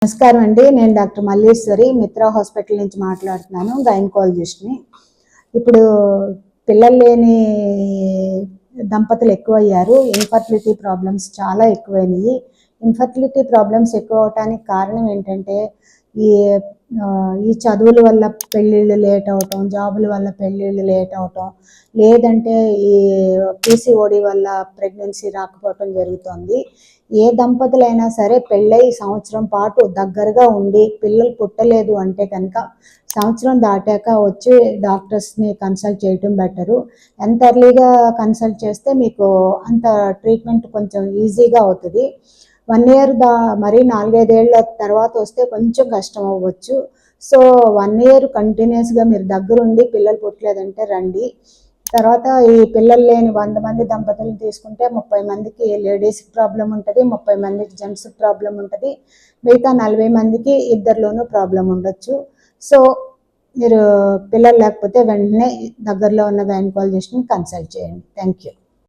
నమస్కారం అండి. నేను డాక్టర్ మల్లీశ్వరి మిత్రా హాస్పిటల్ నుంచి మాట్లాడుతున్నాను, గైనకాలజిస్ట్ని. ఇప్పుడు పిల్లలు లేని దంపతులు ఎక్కువయ్యారు. ఇన్ఫర్టిలిటీ ప్రాబ్లమ్స్ చాలా ఎక్కువైనాయి. ఇన్ఫర్టిలిటీ ప్రాబ్లమ్స్ ఎక్కువ అవటానికి కారణం ఏంటంటే ఈ చదువుల వల్ల పెళ్ళిళ్ళు లేట్ అవటం, జాబుల వల్ల పెళ్ళిళ్ళు లేట్ అవటం, లేదంటే ఈ పీసీఓడి వల్ల ప్రెగ్నెన్సీ రాకపోవటం జరుగుతుంది. ఏ దంపతులైనా సరే పెళ్ళై సంవత్సరం పాటు దగ్గరగా ఉండి పిల్లలు పుట్టలేదు అంటే కనుక సంవత్సరం దాటాక వచ్చి డాక్టర్స్ని కన్సల్ట్ చేయటం బెటరు. ఎంత ఎర్లీగా కన్సల్ట్ చేస్తే మీకు అంత ట్రీట్మెంట్ కొంచెం ఈజీగా అవుతుంది. 1 ఇయర్ మరి 4-5 ఏళ్ళ తర్వాత వస్తే కొంచెం కష్టం అవ్వచ్చు. సో 1 ఇయర్ కంటిన్యూస్గా మీరు దగ్గరుండి పిల్లలు పుట్టలేదంటే రండి. తర్వాత ఈ పిల్లలు లేని 100 మంది దంపతులను తీసుకుంటే 30 మందికి లేడీస్కి ప్రాబ్లం ఉంటుంది, 30 మందికి జెంట్స్కి ప్రాబ్లం ఉంటుంది, మిగతా 40 మందికి ఇద్దరిలోనూ ప్రాబ్లం ఉండొచ్చు. సో మీరు పిల్లలు లేకపోతే వెంటనే దగ్గరలో ఉన్న గైనకాలజిస్ట్ని కన్సల్ట్ చేయండి. Thank you.